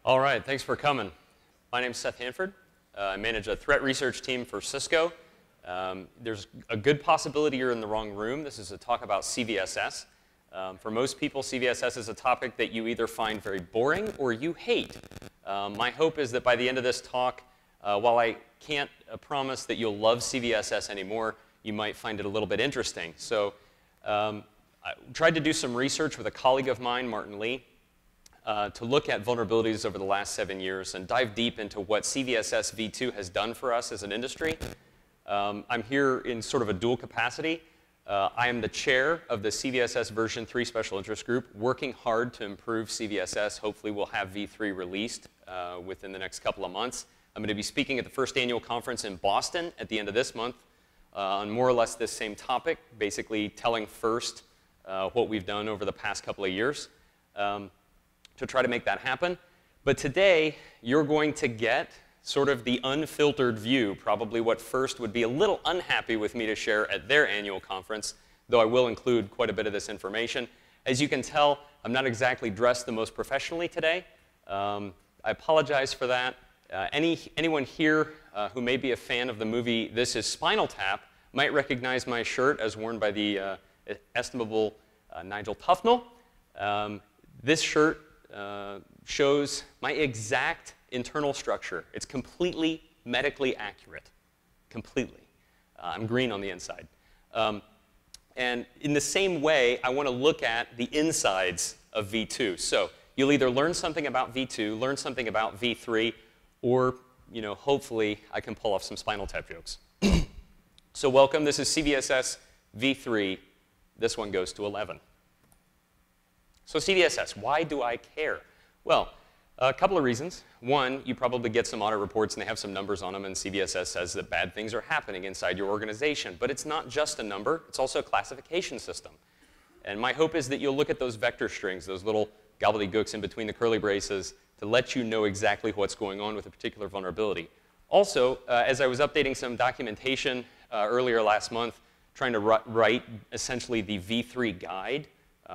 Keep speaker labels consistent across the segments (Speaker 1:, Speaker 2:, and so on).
Speaker 1: All right, thanks for coming. My name's Seth Hanford. I manage a threat research team for Cisco. There's a good possibility you're in the wrong room. This is a talk about CVSS. For most people, CVSS is a topic that you either find very boring or you hate. My hope is that by the end of this talk, while I can't promise that you'll love CVSS anymore, you might find it a little bit interesting. So I tried to do some research with a colleague of mine, Martin Lee, to look at vulnerabilities over the last 7 years and dive deep into what CVSS v2 has done for us as an industry. I'm here in sort of a dual capacity. I am the chair of the CVSS version 3 special interest group, working hard to improve CVSS. Hopefully we'll have v3 released within the next couple of months. I'm going to be speaking at the first annual conference in Boston at the end of this month on more or less this same topic, basically telling first what we've done over the past couple of years to try to make that happen. But today, you're going to get sort of the unfiltered view, probably what First would be a little unhappy with me to share at their annual conference, though I will include quite a bit of this information. As you can tell, I'm not exactly dressed the most professionally today. I apologize for that. Anyone here who may be a fan of the movie This Is Spinal Tap might recognize my shirt as worn by the estimable Nigel Tufnell. This shirt shows my exact internal structure. It's completely medically accurate, completely. I'm green on the inside. And in the same way, I want to look at the insides of V2. So you'll either learn something about V2, learn something about V3, or hopefully I can pull off some Spinal Tap jokes. So welcome. This is CVSS V3. This one goes to 11. So CVSS, why do I care? Well, a couple of reasons. One, you probably get some audit reports and they have some numbers on them, and CVSS says that bad things are happening inside your organization. But it's not just a number, it's also a classification system. And my hope is that you'll look at those vector strings, those little gobbledygooks in between the curly braces, to let you know exactly what's going on with a particular vulnerability. Also, as I was updating some documentation earlier last month, trying to write essentially the V3 guide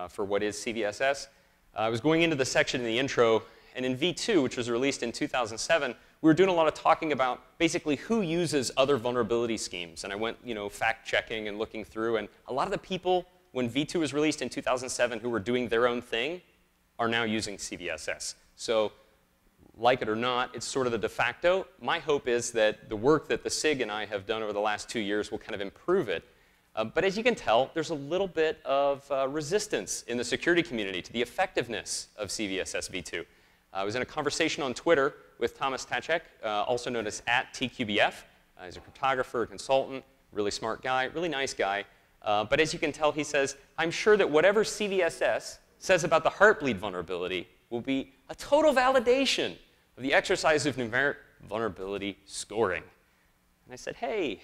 Speaker 1: for what is CVSS, I was going into the section in the intro, and in V2, which was released in 2007, we were doing a lot of talking about basically who uses other vulnerability schemes. And I went, fact-checking and looking through, and a lot of the people, when V2 was released in 2007, who were doing their own thing, are now using CVSS. So, like it or not, it's sort of the de facto. My hope is that the work that the SIG and I have done over the last 2 years will kind of improve it. But as you can tell, there's a little bit of resistance in the security community to the effectiveness of CVSS v2. I was in a conversation on Twitter with Thomas Tacek, also known as @TQBF. He's a cryptographer, a consultant, really smart guy, really nice guy. But as you can tell, he says, I'm sure that whatever CVSS says about the Heartbleed vulnerability will be a total validation of the exercise of numeric vulnerability scoring. And I said, hey,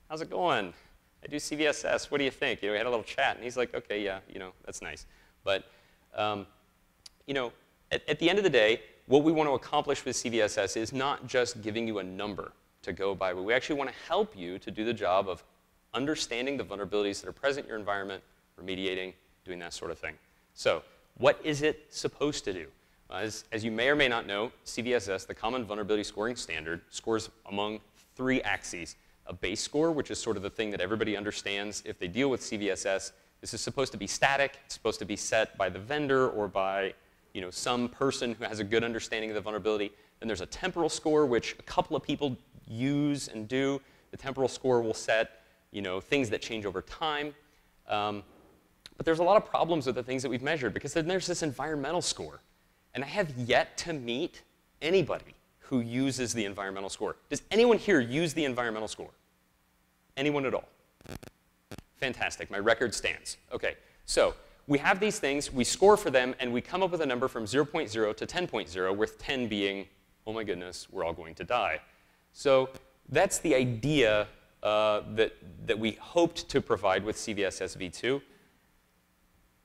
Speaker 1: how's it going? I do CVSS. What do you think? We had a little chat, and he's like, okay, yeah, that's nice. But, at the end of the day, what we want to accomplish with CVSS is not just giving you a number to go by, but we actually want to help you to do the job of understanding the vulnerabilities that are present in your environment, remediating, doing that sort of thing. So what is it supposed to do? As you may or may not know, CVSS, the Common Vulnerability Scoring Standard, scores among 3 axes. A base score, which is sort of the thing that everybody understands if they deal with CVSS. This is supposed to be static. It's supposed to be set by the vendor or by some person who has a good understanding of the vulnerability. Then there's a temporal score, which a couple of people use and do. The temporal score will set things that change over time. But there's a lot of problems with the things that we've measured, because then there's this environmental score. And I have yet to meet anybody who uses the environmental score. Does anyone here use the environmental score? Anyone at all? Fantastic. My record stands. OK. So we have these things. We score for them. And we come up with a number from 0.0 to 10.0, with 10 being, oh my goodness, we're all going to die. So that's the idea that we hoped to provide with CVSS v2.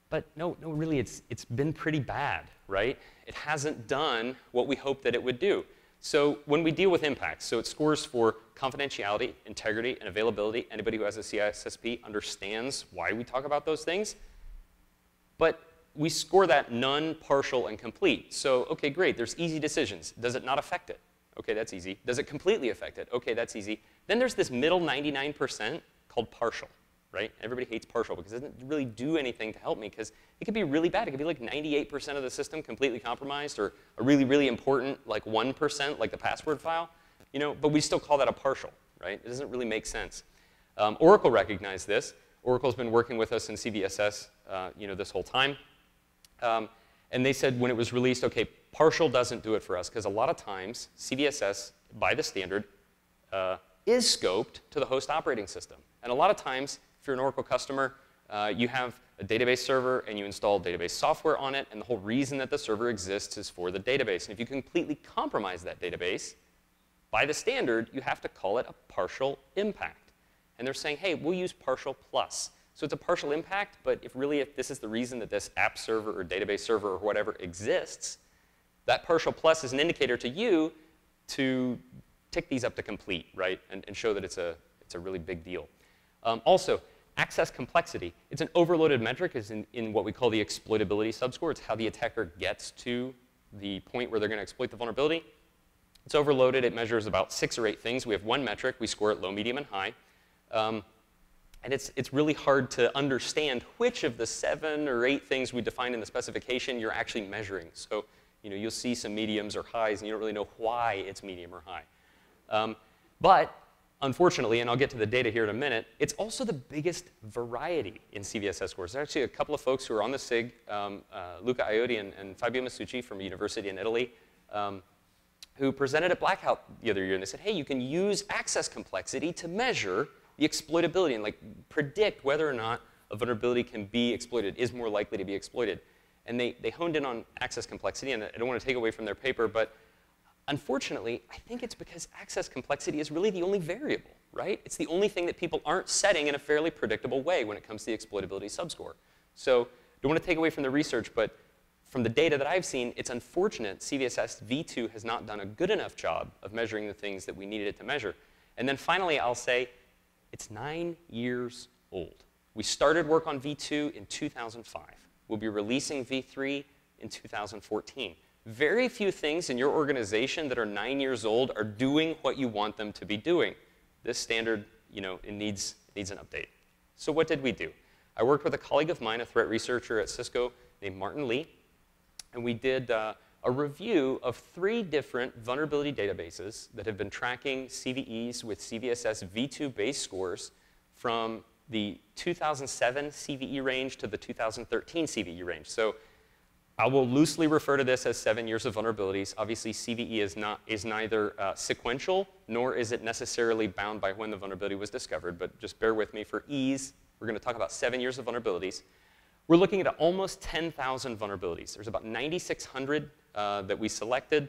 Speaker 1: But no, really, it's been pretty bad, right? It hasn't done what we hoped that it would do. So when we deal with impacts, so it scores for confidentiality, integrity, and availability. Anybody who has a CISSP understands why we talk about those things. But we score that none, partial, and complete. So, okay, great, there's easy decisions. Does it not affect it? Okay, that's easy. Does it completely affect it? Okay, that's easy. Then there's this middle 99% called partial, right? Everybody hates partial because it doesn't really do anything to help me because it could be really bad. It could be like 98% of the system completely compromised, or a really, really important like 1%, like the password file, but we still call that a partial, right? It doesn't really make sense. Oracle recognized this. Oracle's been working with us in CVSS, this whole time. And they said when it was released, okay, partial doesn't do it for us because a lot of times CVSS, by the standard, is scoped to the host operating system. And a lot of times, if you're an Oracle customer, you have a database server and you install database software on it, and the whole reason that the server exists is for the database. And if you completely compromise that database, by the standard, you have to call it a partial impact. And they're saying, hey, we'll use partial plus. So it's a partial impact, but if this is the reason that this app server or database server or whatever exists, that partial plus is an indicator to you to tick these up to complete, right, and show that it's a really big deal. Also, access complexity. It's an overloaded metric. It's in what we call the exploitability subscore. It's how the attacker gets to the point where they're going to exploit the vulnerability. It's overloaded. It measures about 6 or 8 things. We have one metric. We score it low, medium, and high. And it's really hard to understand which of the 7 or 8 things we defined in the specification you're actually measuring. So you'll see some mediums or highs, and you don't really know why it's medium or high. But unfortunately, and I'll get to the data here in a minute, it's also the biggest variety in CVSS scores. There's actually a couple of folks who are on the SIG, Luca Iodi and Fabio Masucci from a university in Italy, who presented at Blackout the other year, and they said, hey, you can use access complexity to measure the exploitability and predict whether or not a vulnerability can be exploited, is more likely to be exploited. And they honed in on access complexity, and I don't want to take away from their paper, but unfortunately, I think it's because access complexity is really the only variable, right? It's the only thing that people aren't setting in a fairly predictable way when it comes to the exploitability subscore. So don't want to take away from the research, but from the data that I've seen, it's unfortunate CVSS v2 has not done a good enough job of measuring the things that we needed it to measure. And then finally, I'll say, it's 9 years old. We started work on v2 in 2005. We'll be releasing v3 in 2014. Very few things in your organization that are 9 years old are doing what you want them to be doing. This standard, it needs an update. So what did we do? I worked with a colleague of mine, a threat researcher at Cisco named Martin Lee, and we did a review of 3 different vulnerability databases that have been tracking CVEs with CVSS v2 base scores from the 2007 CVE range to the 2013 CVE range. So I will loosely refer to this as 7 years of vulnerabilities. Obviously, CVE is neither sequential, nor is it necessarily bound by when the vulnerability was discovered. But just bear with me for ease. We're going to talk about 7 years of vulnerabilities. We're looking at almost 10,000 vulnerabilities. There's about 9,600 that we selected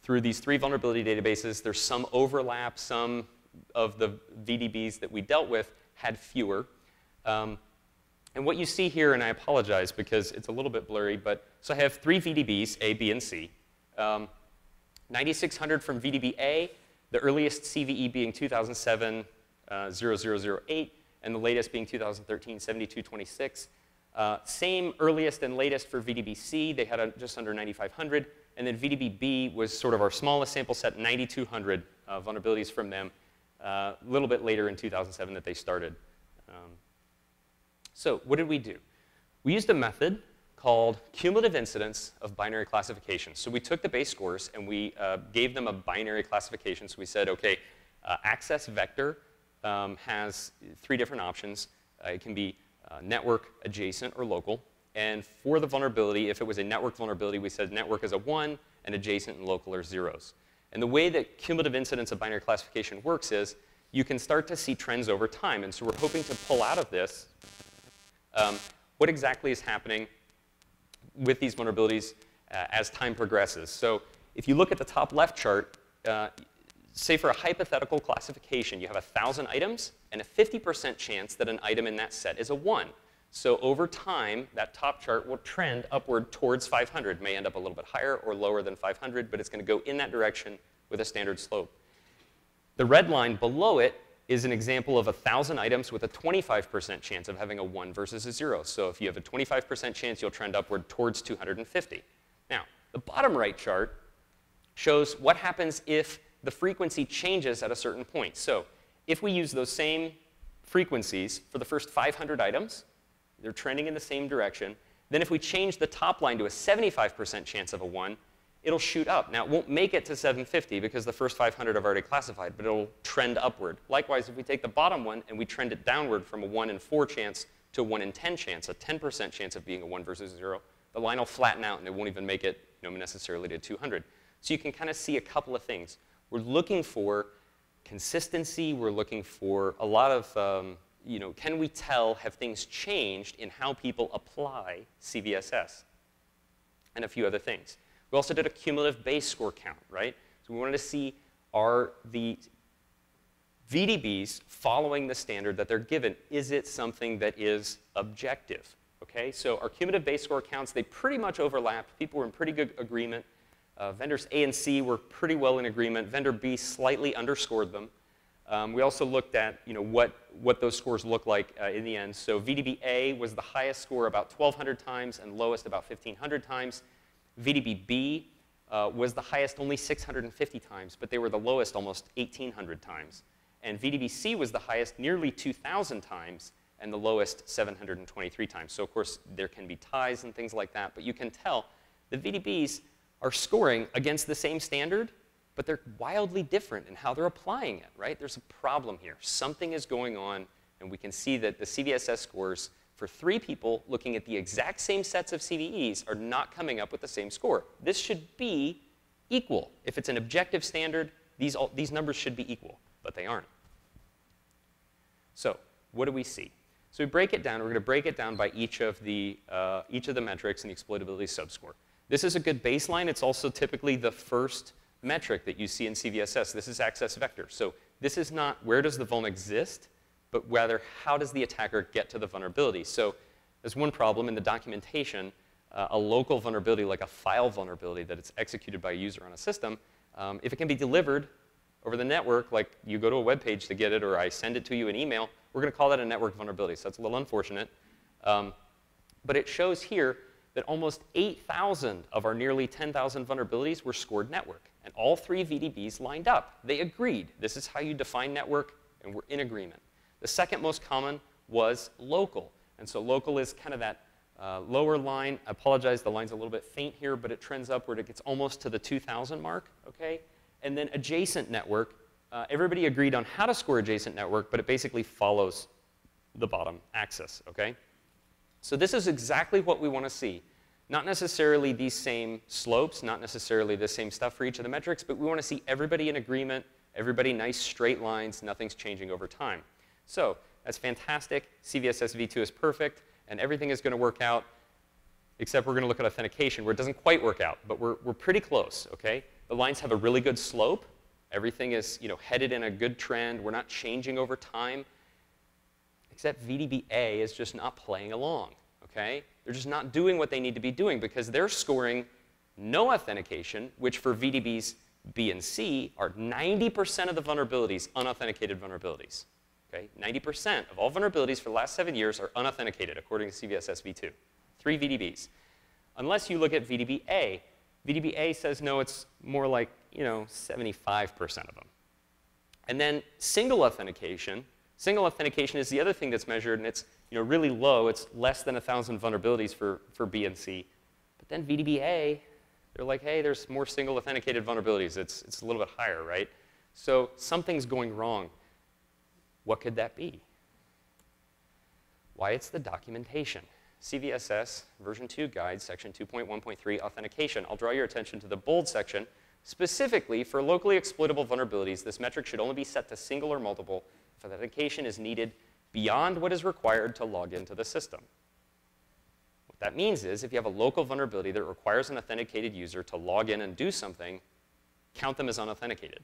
Speaker 1: through these 3 vulnerability databases. There's some overlap. Some of the VDBs that we dealt with had fewer. And what you see here, and I apologize because it's a little bit blurry, so I have 3 VDBs, A, B, and C. 9,600 from VDB A, the earliest CVE being 2007 0008, and the latest being 2013 7226. Same earliest and latest for VDB C. They had just under 9,500. And then VDB B was sort of our smallest sample set, 9,200 vulnerabilities from them, a little bit later in 2007 that they started. So what did we do? We used a method called cumulative incidence of binary classification. So we took the base scores and we gave them a binary classification. So we said, OK, access vector has 3 different options. It can be network, adjacent, or local. And for the vulnerability, if it was a network vulnerability, we said network is a 1, and adjacent and local are 0s. And the way that cumulative incidence of binary classification works is you can start to see trends over time. And so we're hoping to pull out of this what exactly is happening with these vulnerabilities as time progresses. So if you look at the top left chart, say for a hypothetical classification, you have 1,000 items and a 50% chance that an item in that set is a 1. So over time, that top chart will trend upward towards 500. May end up a little bit higher or lower than 500, but it's going to go in that direction with a standard slope. The red line below it is an example of 1,000 items with a 25% chance of having a 1 versus a 0. So if you have a 25% chance, you'll trend upward towards 250. Now, the bottom right chart shows what happens if the frequency changes at a certain point. So if we use those same frequencies for the first 500 items, they're trending in the same direction. Then if we change the top line to a 75% chance of a 1, it'll shoot up. Now, it won't make it to 750 because the first 500 I've already classified, but it'll trend upward. Likewise, if we take the bottom one and we trend it downward from a 1 in 4 chance to a 1 in 10 chance, a 10% chance of being a 1 versus a 0, the line will flatten out and it won't even make it necessarily to 200. So you can kind of see a couple of things. We're looking for consistency. We're looking for a lot of, can we tell, have things changed in how people apply CVSS? And a few other things. We also did a cumulative base score count, right? So we wanted to see, are the VDBs following the standard that they're given? Is it something that is objective? Okay, so our cumulative base score counts, they pretty much overlapped. People were in pretty good agreement. Vendors A and C were pretty well in agreement. Vendor B slightly underscored them. We also looked at what those scores look like in the end. So VDB A was the highest score about 1,200 times and lowest about 1,500 times. VDB B was the highest only 650 times, but they were the lowest almost 1,800 times. And VDB C was the highest nearly 2,000 times and the lowest 723 times. So of course, there can be ties and things like that, but you can tell the VDBs are scoring against the same standard, but they're wildly different in how they're applying it, right? There's a problem here. Something is going on, and we can see that the CVSS scores for 3 people looking at the exact same sets of CVEs are not coming up with the same score. This should be equal. If it's an objective standard, these numbers should be equal, but they aren't. So what do we see? So we break it down. We're going to break it down by each of the metrics in the exploitability subscore. This is a good baseline. It's also typically the first metric that you see in CVSS. This is access vector. So this is not where does the vuln exist, but rather how does the attacker get to the vulnerability. So there's one problem in the documentation. A local vulnerability, like a file vulnerability that it's executed by a user on a system, if it can be delivered over the network, like you go to a web page to get it or I send it to you in email, we're going to call that a network vulnerability. So that's a little unfortunate. But it shows here that almost 8,000 of our nearly 10,000 vulnerabilities were scored network. And all 3 VDBs lined up. They agreed. This is how you define network, and we're in agreement. The second most common was local. And so local is kind of that lower line. I apologize, the line's a little bit faint here, but it trends upward. It gets almost to the 2,000 mark, okay? And then adjacent network. Everybody agreed on how to score adjacent network, but it basically follows the bottom axis, okay? So this is exactly what we want to see. Not necessarily these same slopes, not necessarily the same stuff for each of the metrics, but we want to see everybody in agreement, everybody nice straight lines, nothing's changing over time. So that's fantastic. CVSS v2 is perfect, and everything is going to work out, except we're going to look at authentication where it doesn't quite work out, but we're pretty close, okay? The lines have a really good slope. Everything is headed in a good trend. We're not changing over time. Except VDB A is just not playing along, okay? They're just not doing what they need to be doing because they're scoring no authentication, which for VDBs B and C are 90% of the vulnerabilities, unauthenticated vulnerabilities, okay? 90% of all vulnerabilities for the last 7 years are unauthenticated, according to CVSS v2. 3 VDBs. Unless you look at VDB A. VDB A says, no, it's more like, 75% of them. And then single authentication. Single authentication is the other thing that's measured, and it's really low. It's less than 1,000 vulnerabilities for B and C. But then VDB A, they're like, hey, there's more single authenticated vulnerabilities. It's a little bit higher, right? So something's going wrong. What could that be? Why, it's the documentation. CVSS version 2 guide, section 2.1.3, authentication. I'll draw your attention to the bold section. Specifically, for locally exploitable vulnerabilities, this metric should only be set to single or multiple if authentication is needed beyond what is required to log into the system. What that means is if you have a local vulnerability that requires an authenticated user to log in and do something, count them as unauthenticated.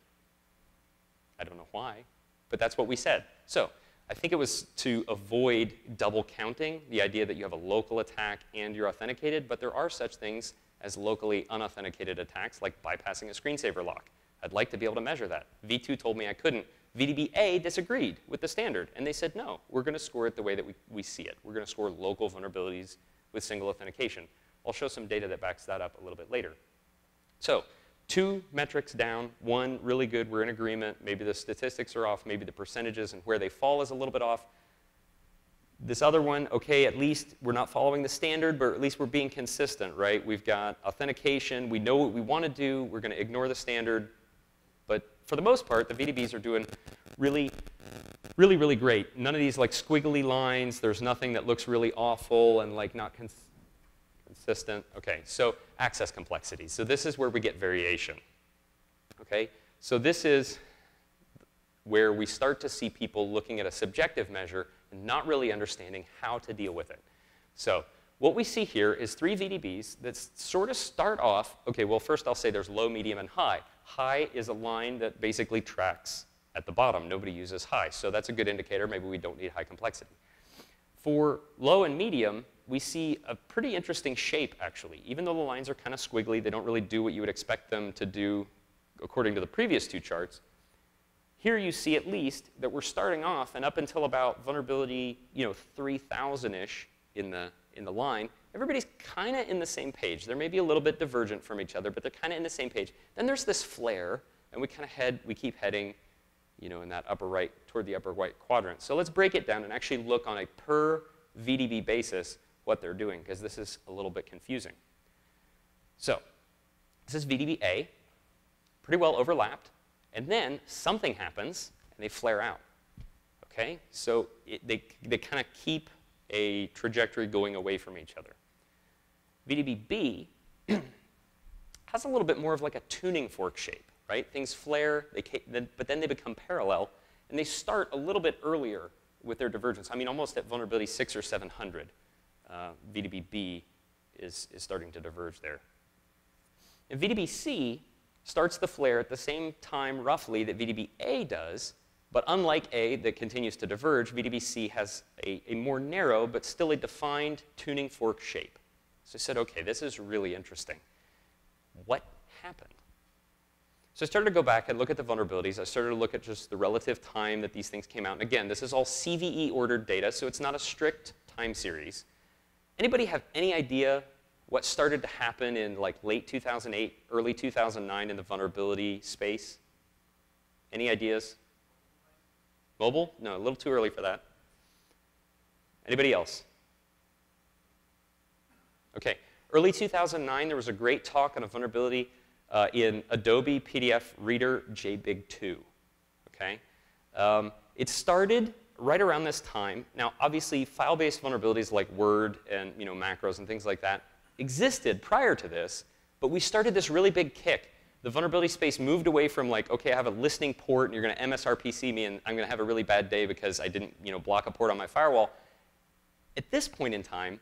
Speaker 1: I don't know why, but that's what we said. So I think it was to avoid double counting, the idea that you have a local attack and you're authenticated, but there are such things as locally unauthenticated attacks, like bypassing a screensaver lock. I'd like to be able to measure that. V2 told me I couldn't. VDB-A disagreed with the standard, and they said, no, we're going to score it the way that we see it. We're going to score local vulnerabilities with single authentication. I'll show some data that backs that up a little bit later. So 2 metrics down, 1 really good, we're in agreement. Maybe the statistics are off, maybe the percentages and where they fall is a little bit off. This other one, okay, at least we're not following the standard, but at least we're being consistent, right? We've got authentication, we know what we want to do, we're going to ignore the standard. But for the most part, the VDBs are doing really, really, really great. None of these like squiggly lines, there's nothing that looks really awful and like not consistent. Okay, so access complexity. So this is where we get variation. Okay, so this is where we start to see people looking at a subjective measure and not really understanding how to deal with it. So what we see here is 3 VDBs that sort of start off, okay, well, first I'll say there's low, medium, and high. High is a line that basically tracks at the bottom. Nobody uses high, so that's a good indicator. Maybe we don't need high complexity. For low and medium, we see a pretty interesting shape, actually. Even though the lines are kind of squiggly, they don't really do what you would expect them to do according to the previous 2 charts. Here you see at least that we're starting off, and up until about vulnerability 3,000-ish in the line, everybody's kind of in the same page. They're maybe a little bit divergent from each other, but they're kind of in the same page. Then there's this flare, and we keep heading in that upper right, toward the upper right quadrant. So let's break it down and actually look on a per VDB basis what they're doing, because this is a little bit confusing. So this is VDB-A, pretty well overlapped, and then something happens, and they flare out. Okay? So they kind of keep a trajectory going away from each other. VDB-B has a little bit more of like a tuning fork shape, right? Things flare, but then they become parallel, and they start a little bit earlier with their divergence. I mean, almost at vulnerability 600 or 700, VDB-B is starting to diverge there. And VDB C starts the flare at the same time, roughly, that VDB-A does, but unlike A that continues to diverge, VDB C has a more narrow, but still a defined tuning fork shape. So I said, OK, this is really interesting. What happened? So I started to go back and look at the vulnerabilities. I started to look at just the relative time that these things came out. And again, this is all CVE ordered data, so it's not a strict time series. Anybody have any idea what started to happen in like late 2008, early 2009 in the vulnerability space? Any ideas? Mobile? No, a little too early for that. Anybody else? OK, early 2009, there was a great talk on a vulnerability in Adobe PDF Reader JBig2. Okay? It started right around this time. Now, obviously, file-based vulnerabilities like Word and macros and things like that existed prior to this, but we started this really big kick. The vulnerability space moved away from like, OK, I have a listening port, and you're going to MSRPC me, and I'm going to have a really bad day because I didn't block a port on my firewall. At this point in time,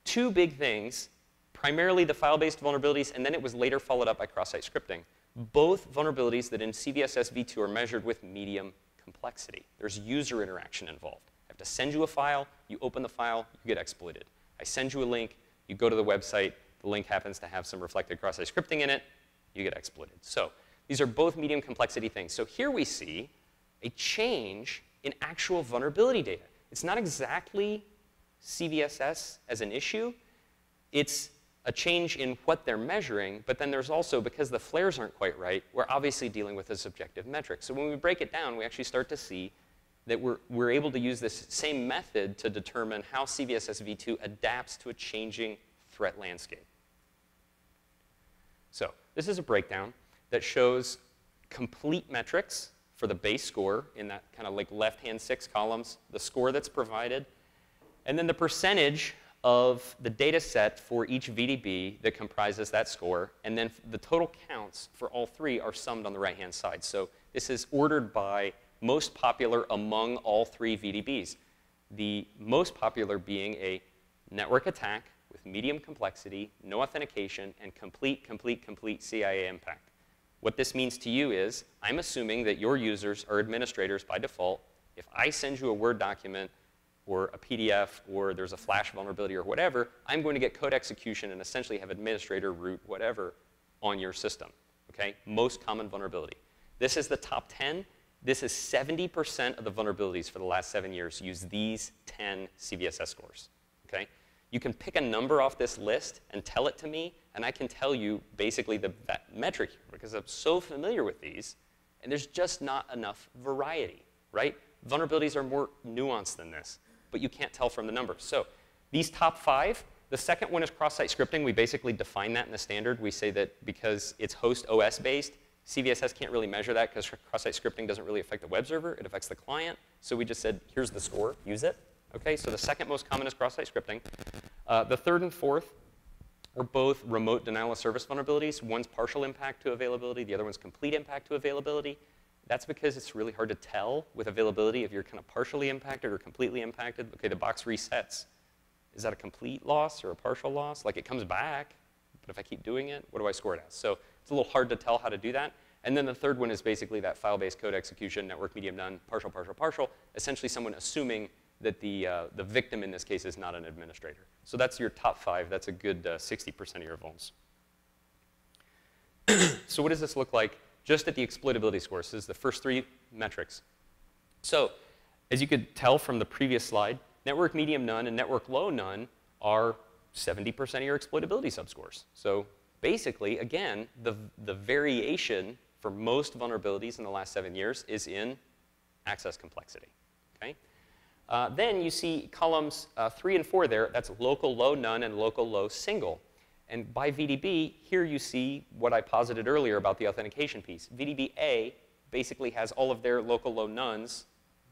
Speaker 1: 2 big things, primarily the file-based vulnerabilities, and then it was later followed up by cross-site scripting. Both vulnerabilities that in CVSS v2 are measured with medium complexity. There's user interaction involved. I have to send you a file, you open the file, you get exploited. I send you a link, you go to the website, the link happens to have some reflected cross-site scripting in it, you get exploited. So these are both medium complexity things. So here we see a change in actual vulnerability data. It's not exactly CVSS as an issue. It's a change in what they're measuring, but then there's also, because the flares aren't quite right, we're obviously dealing with a subjective metric. So when we break it down, we actually start to see that we're able to use this same method to determine how CVSS v2 adapts to a changing threat landscape. So this is a breakdown that shows complete metrics for the base score in that kind of like left-hand 6 columns, the score that's provided, and then the percentage of the data set for each VDB that comprises that score, and then the total counts for all 3 are summed on the right-hand side. So this is ordered by most popular among all 3 VDBs. The most popular being a network attack with medium complexity, no authentication, and complete CIA impact. What this means to you is, I'm assuming that your users are administrators by default. If I send you a Word document or a PDF, or there's a flash vulnerability or whatever, I'm going to get code execution and essentially have administrator, root, whatever on your system. Okay? Most common vulnerability. This is the top 10. This is 70% of the vulnerabilities for the last 7 years use these 10 CVSS scores, okay? You can pick a number off this list and tell it to me, and I can tell you basically that metric here, because I'm so familiar with these, and there's just not enough variety, right? Vulnerabilities are more nuanced than this, but you can't tell from the numbers. So these top 5, the second one is cross-site scripting. We basically define that in the standard. We say that because it's host OS based, CVSS can't really measure that because cross-site scripting doesn't really affect the web server. It affects the client. So we just said, here's the score. Use it. Okay, so the second most common is cross-site scripting. The third and fourth are both remote denial of service vulnerabilities. One's partial impact to availability. The other one's complete impact to availability. That's because it's really hard to tell with availability if you're kind of partially impacted or completely impacted. Okay, the box resets. Is that a complete loss or a partial loss? Like, it comes back, but if I keep doing it, what do I score it as? So it's a little hard to tell how to do that. And then the third one is basically that file-based code execution, network medium none, partial, partial, partial, essentially someone assuming that the victim in this case is not an administrator. So that's your top 5. That's a good 60% of your vulns. So what does this look like just at the exploitability scores? This is the first 3 metrics. So as you could tell from the previous slide, network medium none and network low none are 70% of your exploitability subscores. So basically, again, the variation for most vulnerabilities in the last 7 years is in access complexity. Okay? Then you see columns 3 and 4 there. That's local low none and local low single. And by VDB, here you see what I posited earlier about the authentication piece. VDB A basically has all of their local low nones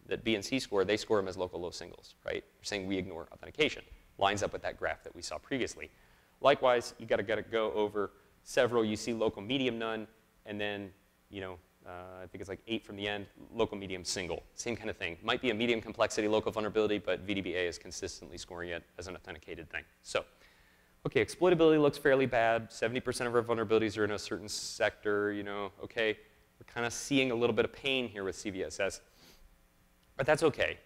Speaker 1: that B and C score. They score them as local low singles, right? You're saying we ignore authentication. Lines up with that graph that we saw previously. Likewise, you got to go over several. You see local medium none, and then, you know, I think it's like 8 from the end, local medium single. Same kind of thing. Might be a medium complexity local vulnerability, but VDBA is consistently scoring it as an authenticated thing. So, okay, exploitability looks fairly bad. 70% of our vulnerabilities are in a certain sector, you know. Okay, we're kind of seeing a little bit of pain here with CVSS, but that's okay.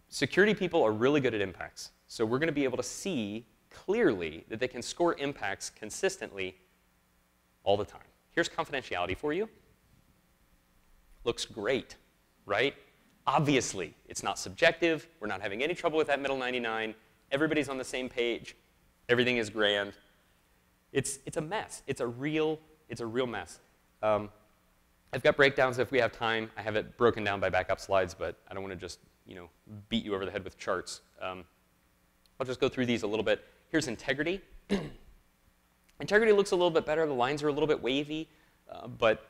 Speaker 1: Security people are really good at impacts. So we're going to be able to see clearly that they can score impacts consistently all the time. Here's confidentiality for you. Looks great, right? Obviously, it's not subjective. We're not having any trouble with that middle 99. Everybody's on the same page. Everything is grand. It's a mess. It's a real mess. I've got breakdowns if we have time. I have it broken down by backup slides, but I don't want to just, you know, beat you over the head with charts. I'll just go through these a little bit. Here's integrity. Integrity looks a little bit better. The lines are a little bit wavy, but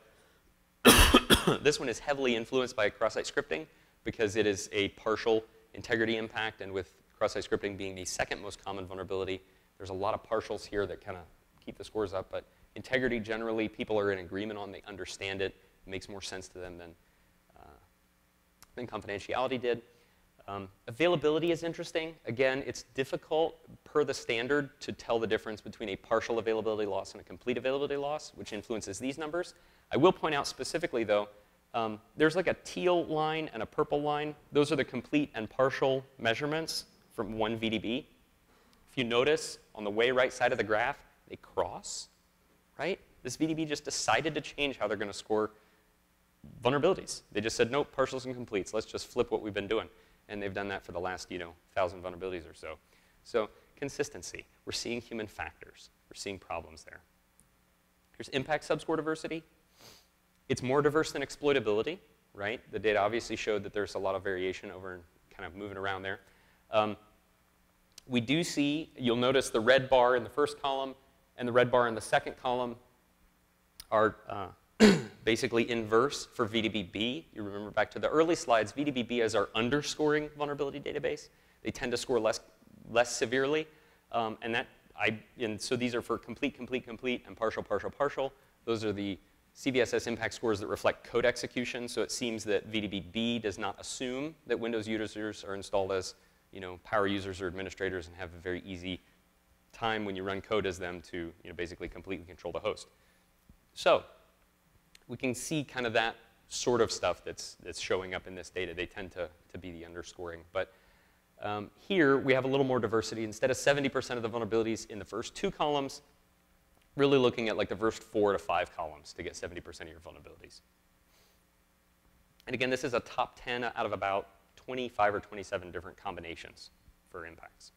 Speaker 1: this one is heavily influenced by cross-site scripting because it is a partial integrity impact, and with cross-site scripting being the second most common vulnerability, there's a lot of partials here that kind of keep the scores up, but integrity generally people are in agreement on. They understand it. It makes more sense to them than confidentiality did. Availability is interesting. Again, it's difficult per the standard to tell the difference between a partial availability loss and a complete availability loss, which influences these numbers. I will point out specifically, though, there's like a teal line and a purple line. Those are the complete and partial measurements from one VDB. If you notice, on the way right side of the graph, they cross, right? This VDB just decided to change how they're going to score vulnerabilities. They just said, nope, partials and completes. Let's just flip what we've been doing. And they've done that for the last, 1,000 vulnerabilities or so. So consistency. We're seeing human factors. We're seeing problems there. Here's impact subscore diversity. It's more diverse than exploitability, right? The data obviously showed that there's a lot of variation over and kind of moving around there. We do see, you'll notice the red bar in the first column and the red bar in the second column are basically inverse for VDB B. You remember back to the early slides, VDB B is our underscoring vulnerability database. They tend to score less severely. And so these are for complete, complete, complete, and partial, partial, partial. Those are the CVSS impact scores that reflect code execution. So it seems that VDB B does not assume that Windows users are installed as power users or administrators and have a very easy time when you run code as them to basically completely control the host. So we can see kind of that sort of stuff that's showing up in this data. They tend to be the underscoring. But here we have a little more diversity. Instead of 70% of the vulnerabilities in the first 2 columns, really looking at like the first 4 to 5 columns to get 70% of your vulnerabilities. And again, this is a top 10 out of about 25 or 27 different combinations for impacts.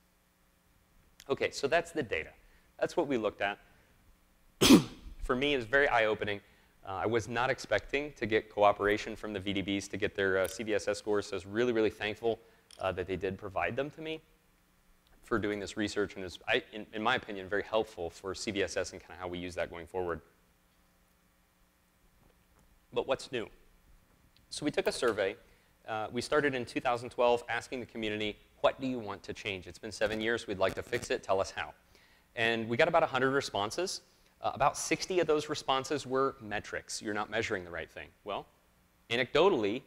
Speaker 1: Okay, so that's the data. That's what we looked at. For me, it was very eye-opening. I was not expecting to get cooperation from the VDBs to get their CVSS scores, so I was really, really thankful that they did provide them to me for doing this research, and is, in my opinion, very helpful for CVSS and kind of how we use that going forward. But what's new? So we took a survey. We started in 2012 asking the community, what do you want to change? It's been 7 years. We'd like to fix it. Tell us how. And we got about 100 responses. About 60 of those responses were metrics. You're not measuring the right thing. Well, anecdotally,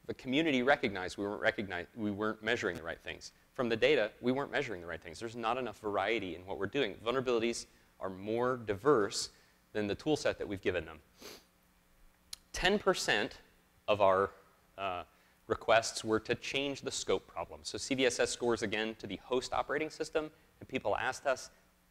Speaker 1: the community recognized we weren't measuring the right things. From the data, we weren't measuring the right things. There's not enough variety in what we're doing. Vulnerabilities are more diverse than the tool set that we've given them. 10% of our requests were to change the scope problem. So CVSS scores, again, to the host operating system, and people asked us,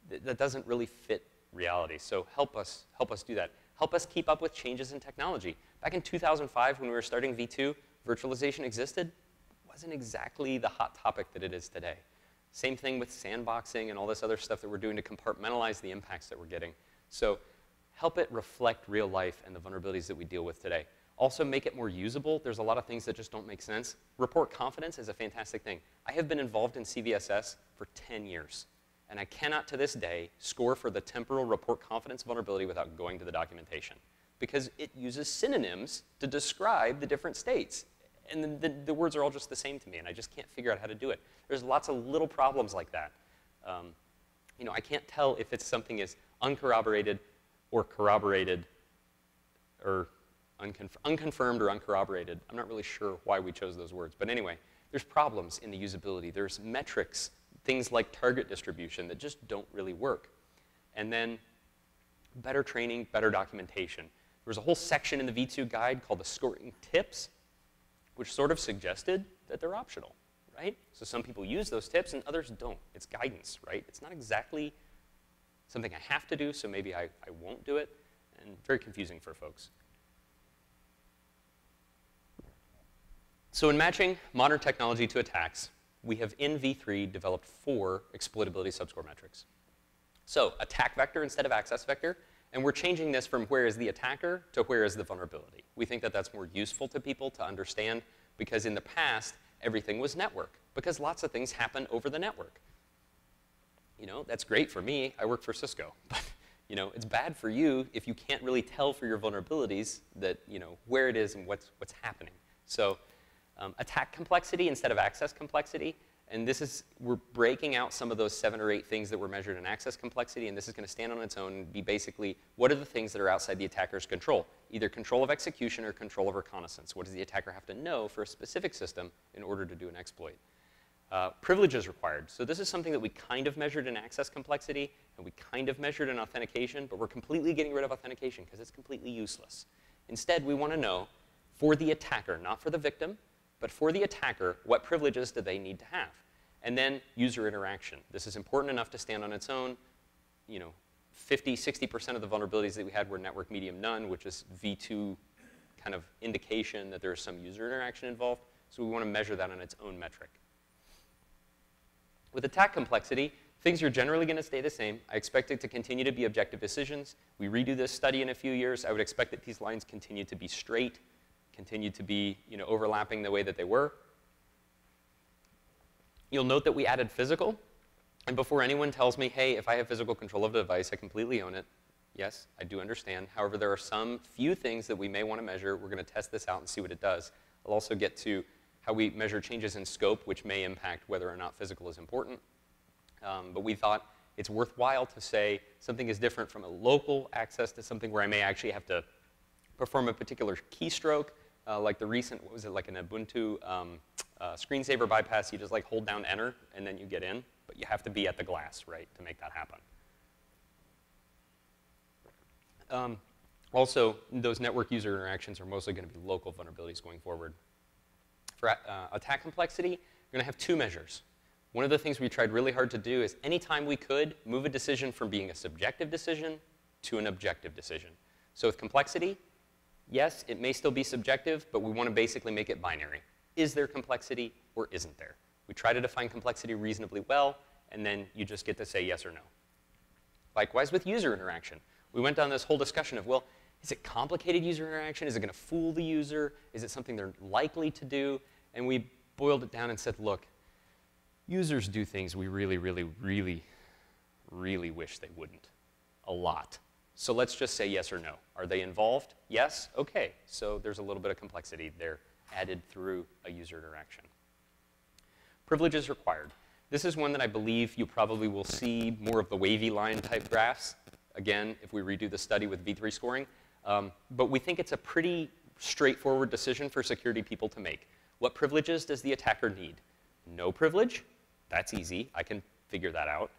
Speaker 1: that doesn't really fit reality. So help us do that. Help us keep up with changes in technology. Back in 2005, when we were starting V2, virtualization existed. It wasn't exactly the hot topic that it is today. Same thing with sandboxing and all this other stuff that we're doing to compartmentalize the impacts that we're getting. So help it reflect real life and the vulnerabilities that we deal with today. Also make it more usable. There's a lot of things that just don't make sense. Report confidence is a fantastic thing. I have been involved in CVSS for 10 years. And I cannot, to this day, score for the temporal report confidence vulnerability without going to the documentation, because it uses synonyms to describe the different states. And the words are all just the same to me, and I just can't figure out how to do it. There's lots of little problems like that. You know, I can't tell if it's something is uncorroborated or corroborated or unconfirmed or uncorroborated. I'm not really sure why we chose those words. But anyway, there's problems in the usability. There's metrics, things like target distribution that just don't really work. And then better training, better documentation. There was a whole section in the V2 guide called the scoring tips, which sort of suggested that they're optional, right? So some people use those tips and others don't. It's guidance, right? It's not exactly something I have to do, so maybe I won't do it, and very confusing for folks. So in matching modern technology to attacks, we have in V3 developed 4 exploitability subscore metrics. So attack vector instead of access vector, and we're changing this from where is the attacker to where is the vulnerability. We think that that's more useful to people to understand, because in the past, everything was network, because lots of things happen over the network. You know, that's great for me. I work for Cisco. But you know, it's bad for you if you can't really tell for your vulnerabilities that, you know, where it is and what's happening. So attack complexity instead of access complexity. And this is, we're breaking out some of those 7 or 8 things that were measured in access complexity, and this is going to stand on its own and be basically, what are the things that are outside the attacker's control? Either control of execution or control of reconnaissance. What does the attacker have to know for a specific system in order to do an exploit? Privileges required. So this is something that we kind of measured in access complexity, and we kind of measured in authentication, but we're completely getting rid of authentication because it's completely useless. Instead, we want to know, for the attacker, not for the victim, but for the attacker, what privileges do they need to have? And then user interaction. This is important enough to stand on its own. You know, 50, 60% of the vulnerabilities that we had were network medium none, which is V2 kind of indication that there's some user interaction involved. So we want to measure that on its own metric. With attack complexity, things are generally going to stay the same. I expect it to continue to be objective decisions. We redo this study in a few years. I would expect that these lines continue to be straight, continue to be, you know, overlapping the way that they were. You'll note that we added physical. And before anyone tells me, hey, if I have physical control of the device, I completely own it. Yes, I do understand. However, there are some few things that we may want to measure. We're going to test this out and see what it does. I'll also get to how we measure changes in scope, which may impact whether or not physical is important. But we thought it's worthwhile to say something is different from a local access to something where I may actually have to perform a particular keystroke, like the recent, what was it, like an Ubuntu screensaver bypass. You just like hold down enter, and then you get in. But you have to be at the glass, right, to make that happen. Also, those network user interactions are mostly going to be local vulnerabilities going forward. For attack complexity, you're going to have 2 measures. One of the things we tried really hard to do is anytime we could, move a decision from being a subjective decision to an objective decision. So with complexity, Yes, it may still be subjective, but we want to basically make it binary. Is there complexity or isn't there? We try to define complexity reasonably well, and then you just get to say yes or no. Likewise with user interaction. We went down this whole discussion of, well, is it complicated user interaction? Is it going to fool the user? Is it something they're likely to do? And we boiled it down and said, look, users do things we really, really, really, really wish they wouldn't. A lot. So let's just say yes or no. Are they involved? Yes? OK. So there's a little bit of complexity there added through a user interaction. Privileges required. This is one that I believe you probably will see more of the wavy line type graphs, again, if we redo the study with V3 scoring. But we think it's a pretty straightforward decision for security people to make. What privileges does the attacker need? No privilege? That's easy. I can figure that out.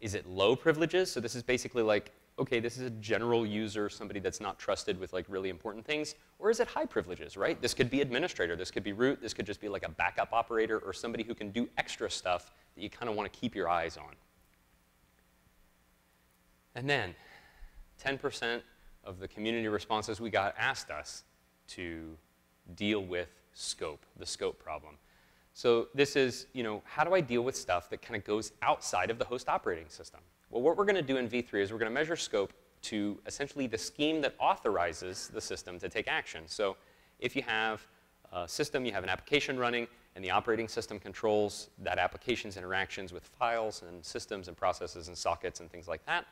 Speaker 1: Is it low privileges? So this is basically like, OK, this is a general user, somebody that's not trusted with like really important things. Or is it high privileges, right? This could be administrator. This could be root. This could just be like a backup operator or somebody who can do extra stuff that you kind of want to keep your eyes on. And then 10% of the community responses we got asked us to deal with scope, the scope problem. So this is, how do I deal with stuff that kind of goes outside of the host operating system? Well, what we're going to do in V3 is we're going to measure scope to essentially the scheme that authorizes the system to take action. So if you have a system, you have an application running, and the operating system controls that application's interactions with files and systems and processes and sockets and things like that,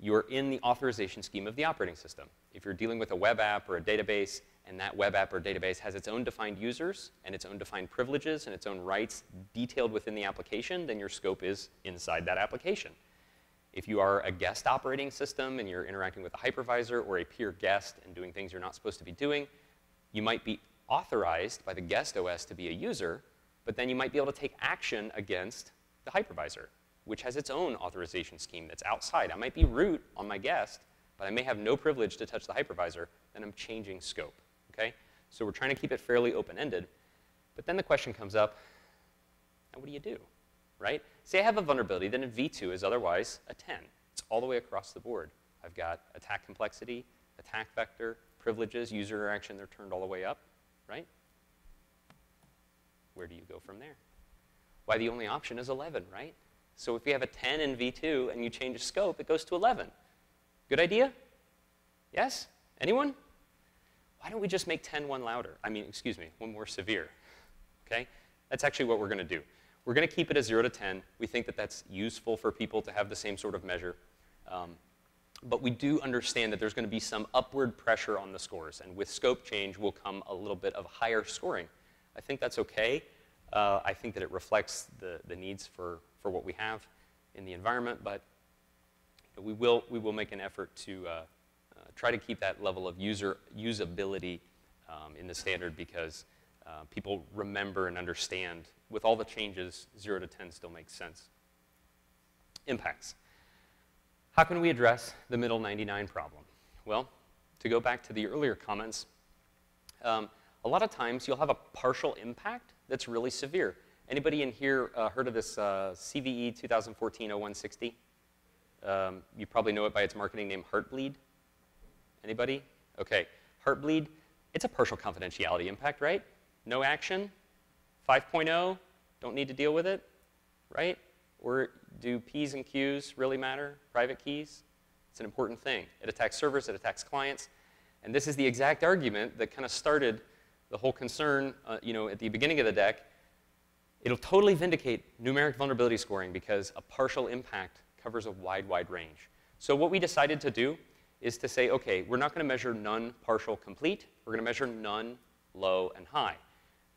Speaker 1: you're in the authorization scheme of the operating system. If you're dealing with a web app or a database, and that web app or database has its own defined users and its own defined privileges and its own rights detailed within the application, then your scope is inside that application. If you are a guest operating system and you're interacting with a hypervisor or a peer guest and doing things you're not supposed to be doing, you might be authorized by the guest OS to be a user, but then you might be able to take action against the hypervisor, which has its own authorization scheme that's outside. I might be root on my guest, but I may have no privilege to touch the hypervisor, then I'm changing scope. Okay? So we're trying to keep it fairly open-ended. But then the question comes up, now what do you do? Right? Say I have a vulnerability, then a V2 is otherwise a 10. It's all the way across the board. I've got attack complexity, attack vector, privileges, user interaction, they're turned all the way up, right? Where do you go from there? Why, the only option is 11, right? So if you have a 10 in V2 and you change scope, it goes to 11. Good idea? Yes? Anyone? Why don't we just make 10 one louder? One more severe. Okay? That's actually what we're going to do. We're going to keep it as 0 to 10. We think that that's useful for people to have the same sort of measure. But we do understand that there's going to be some upward pressure on the scores. And with scope change will come a little bit of higher scoring. I think that's OK. I think that it reflects the needs for what we have in the environment. But we will make an effort to try to keep that level of usability in the standard because people remember and understand with all the changes, 0 to 10 still makes sense. Impacts. How can we address the middle 99 problem? Well, to go back to the earlier comments, a lot of times you'll have a partial impact that's really severe. Anybody in here heard of this CVE 2014-0160? You probably know it by its marketing name, Heartbleed. Anybody? OK. Heartbleed, it's a partial confidentiality impact, right? No action. 5.0, don't need to deal with it, right? Or do P's and Q's really matter? Private keys? It's an important thing. It attacks servers, it attacks clients. And this is the exact argument that kind of started the whole concern at the beginning of the deck. It'll totally vindicate numeric vulnerability scoring because a partial impact covers a wide, wide range. So what we decided to do is to say, OK, we're not going to measure none, partial, complete. We're going to measure none, low, and high.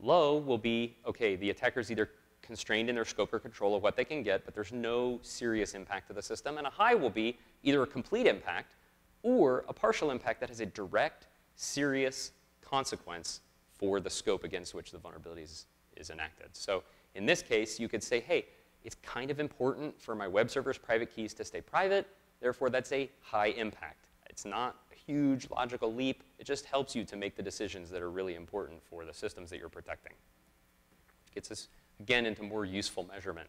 Speaker 1: Low will be, OK, the attacker's either constrained in their scope or control of what they can get, but there's no serious impact to the system. And a high will be either a complete impact or a partial impact that has a direct, serious consequence for the scope against which the vulnerability is enacted. So in this case, you could say, hey, it's kind of important for my web server's private keys to stay private. Therefore, that's a high impact. It's not a huge logical leap. It just helps you to make the decisions that are really important for the systems that you're protecting. Gets us, again, into more useful measurement.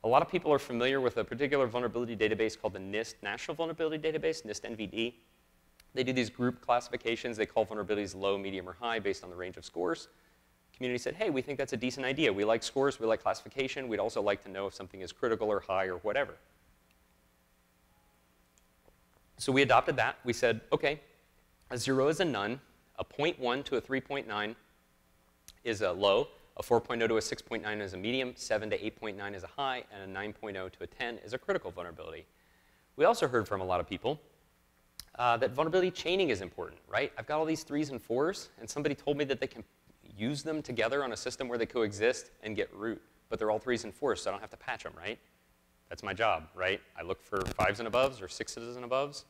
Speaker 1: A lot of people are familiar with a particular vulnerability database called the NIST National Vulnerability Database, NIST NVD. They do these group classifications. They call vulnerabilities low, medium, or high based on the range of scores. Community said, hey, we think that's a decent idea. We like scores. We like classification. We'd also like to know if something is critical or high or whatever. So we adopted that. We said, OK, a 0 is a none. A 0.1 to a 3.9 is a low. A 4.0 to a 6.9 is a medium. 7 to 8.9 is a high. And a 9.0 to a 10 is a critical vulnerability. We also heard from a lot of people that vulnerability chaining is important, right? I've got all these 3s and 4s, and somebody told me that they can use them together on a system where they coexist and get root. But they're all 3s and 4s, so I don't have to patch them, right? That's my job, right? I look for 5s and above or 6s and above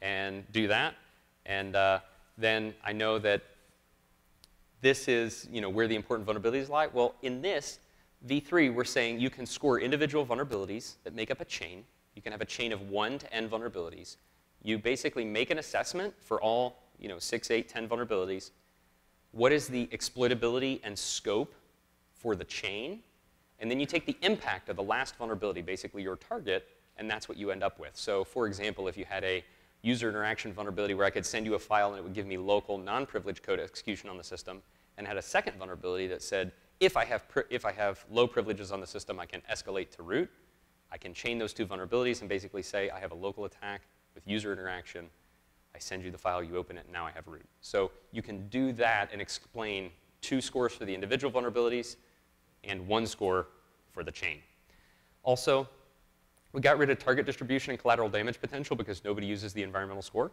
Speaker 1: and do that. And then I know that this is where the important vulnerabilities lie. Well, in this V3, we're saying you can score individual vulnerabilities that make up a chain. You can have a chain of 1 to n vulnerabilities. You basically make an assessment for all 6, 8, 10 vulnerabilities. What is the exploitability and scope for the chain? And then you take the impact of the last vulnerability, basically your target, and that's what you end up with. So for example, if you had a user interaction vulnerability where I could send you a file and it would give me local non-privileged code execution on the system, and had a second vulnerability that said, if I have low privileges on the system, I can escalate to root. I can chain those 2 vulnerabilities and basically say I have a local attack with user interaction. I send you the file, you open it, and now I have root. So you can do that and explain 2 scores for the individual vulnerabilities and 1 score for the chain. Also, we got rid of target distribution and collateral damage potential because nobody uses the environmental score.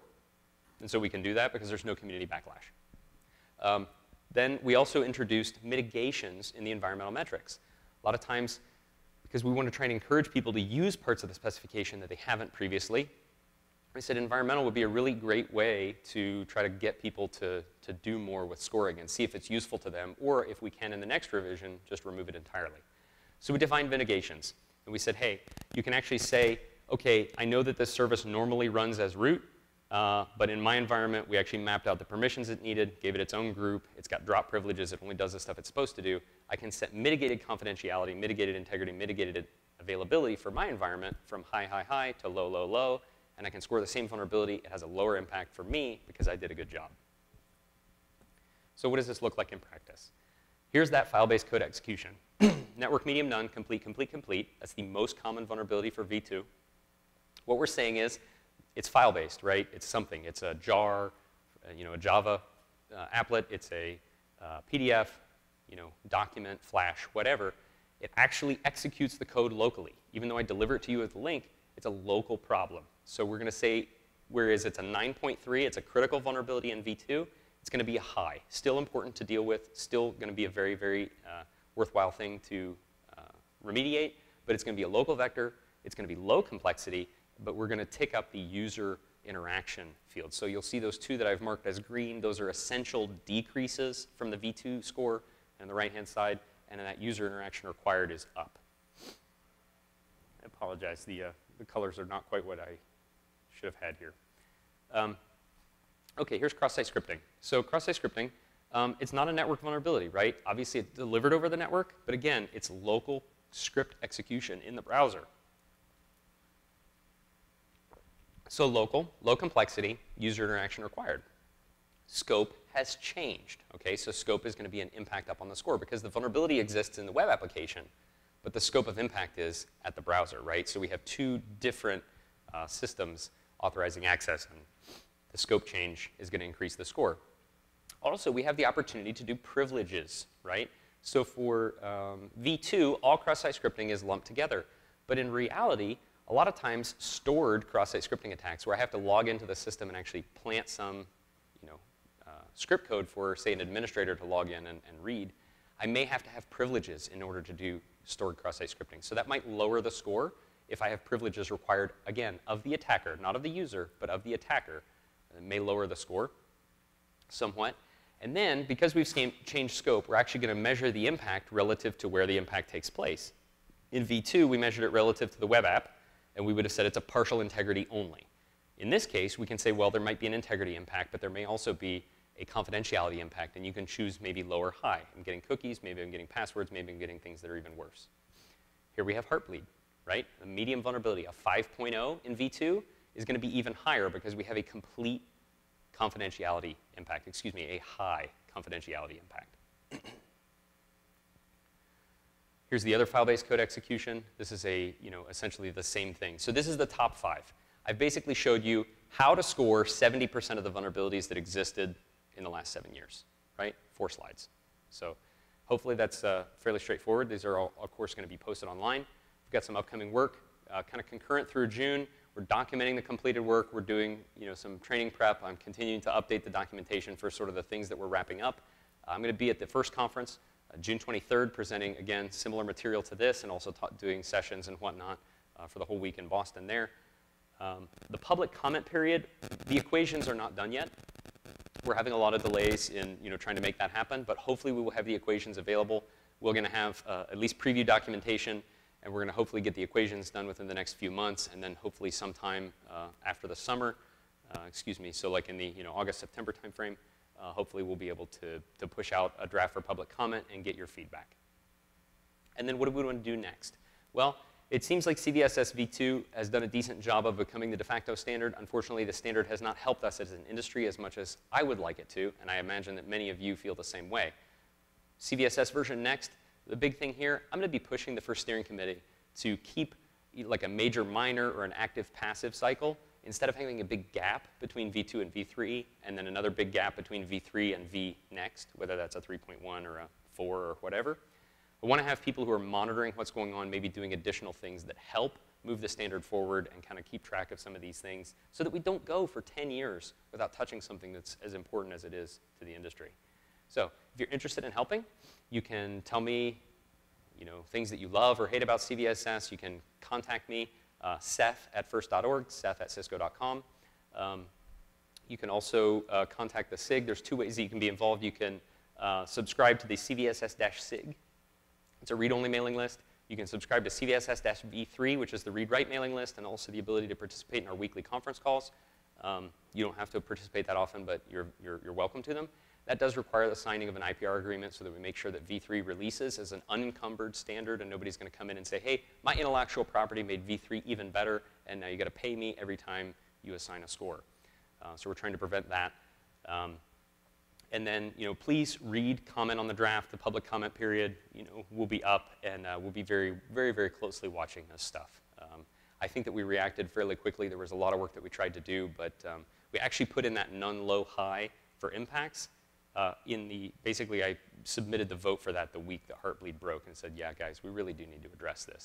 Speaker 1: And so we can do that because there's no community backlash. Then we also introduced mitigations in the environmental metrics. A lot of times, because we want to try and encourage people to use parts of the specification that they haven't previously, we said environmental would be a really great way to try to get people to do more with scoring and see if it's useful to them, or if we can in the next revision, just remove it entirely. So we defined mitigations. And we said, hey, you can actually say, OK, I know that this service normally runs as root, but in my environment, we actually mapped out the permissions it needed, gave it its own group. It's got drop privileges. It only does the stuff it's supposed to do. I can set mitigated confidentiality, mitigated integrity, mitigated availability for my environment from high, high, high to low, low, low. And I can score the same vulnerability. It has a lower impact for me because I did a good job. So what does this look like in practice? Here's that file-based code execution. Network medium none, complete, complete, complete. That's the most common vulnerability for V2. What we're saying is it's file-based, right? It's something. It's a jar, a Java applet. It's a PDF, document, Flash, whatever. It actually executes the code locally. Even though I deliver it to you as a link, it's a local problem. So we're going to say, whereas it's a 9.3, it's a critical vulnerability in V2, it's going to be a high. Still important to deal with, still going to be a very, very worthwhile thing to remediate, but it's going to be a local vector, it's going to be low complexity, but we're going to tick up the user interaction field. So you'll see those 2 that I've marked as green, those are essential decreases from the V2 score on the right-hand side, and then that user interaction required is up. I apologize, the colors are not quite what I should have had here. OK, here's cross-site scripting. So cross-site scripting, it's not a network vulnerability, right? Obviously, it's delivered over the network, but again, it's local script execution in the browser. So local, low complexity, user interaction required. Scope has changed, OK? So scope is going to be an impact up on the score because the vulnerability exists in the web application, but the scope of impact is at the browser, right? So we have 2 different systems authorizing access, and the scope change is going to increase the score. Also, we have the opportunity to do privileges, right? So for V2, all cross-site scripting is lumped together. But in reality, a lot of times stored cross-site scripting attacks where I have to log into the system and actually plant some script code for, say, an administrator to log in and read, I may have to have privileges in order to do stored cross-site scripting. So that might lower the score if I have privileges required, again, of the attacker, not of the user, but of the attacker. It may lower the score somewhat. And then, because we've changed scope, we're actually going to measure the impact relative to where the impact takes place. In V2, we measured it relative to the web app, and we would have said it's a partial integrity only. In this case, we can say, well, there might be an integrity impact, but there may also be a confidentiality impact, and you can choose maybe low or high. I'm getting cookies, maybe I'm getting passwords, maybe I'm getting things that are even worse. Here we have Heartbleed, right? A medium vulnerability, a 5.0 in V2 is going to be even higher because we have a complete confidentiality impact, excuse me, a high confidentiality impact. Here's the other file-based code execution. This is essentially the same thing. So this is the top 5. I've basically showed you how to score 70% of the vulnerabilities that existed in the last 7 years, right? 4 slides. So hopefully that's fairly straightforward. These are all, of course, going to be posted online. We've got some upcoming work, kind of concurrent through June. We're documenting the completed work. We're doing some training prep. I'm continuing to update the documentation for sort of the things that we're wrapping up. I'm going to be at the first conference, June 23rd, presenting, again, similar material to this, and also doing sessions and whatnot for the whole week in Boston there. The public comment period, the equations are not done yet. We're having a lot of delays in trying to make that happen, but hopefully we will have the equations available. We're going to have at least preview documentation, and we're going to hopefully get the equations done within the next few months, and then hopefully sometime after the summer, so like in the August, September timeframe, hopefully we'll be able to push out a draft for public comment and get your feedback. And then what do we want to do next? Well, it seems like CVSS v2 has done a decent job of becoming the de facto standard. Unfortunately, the standard has not helped us as an industry as much as I would like it to, and I imagine that many of you feel the same way. CVSS version next, the big thing here, I'm going to be pushing the first steering committee to keep like a major minor or an active passive cycle instead of having a big gap between v2 and v3 and then another big gap between v3 and v next, whether that's a 3.1 or a 4 or whatever. I want to have people who are monitoring what's going on, maybe doing additional things that help move the standard forward and kind of keep track of some of these things so that we don't go for 10 years without touching something that's as important as it is to the industry. So if you're interested in helping, you can tell me things that you love or hate about CVSS. You can contact me, Seth at first.org, Seth at cisco.com. You can also contact the SIG. There's 2 ways that you can be involved. You can subscribe to the CVSS-SIG. It's a read-only mailing list. You can subscribe to CVSS-V3, which is the read-write mailing list, and also the ability to participate in our weekly conference calls. You don't have to participate that often, but you're welcome to them. That does require the signing of an IPR agreement so that we make sure that V3 releases as an unencumbered standard, and nobody's going to come in and say, hey, my intellectual property made V3 even better, and now you got to pay me every time you assign a score. So we're trying to prevent that. And then, please read, comment on the draft. The public comment period, will be up, and we'll be very, very, very closely watching this stuff. I think that we reacted fairly quickly. There was a lot of work that we tried to do, but we actually put in that none, low, high for impacts. Basically, I submitted the vote for that the week that Heartbleed broke and said, yeah, guys, we really do need to address this.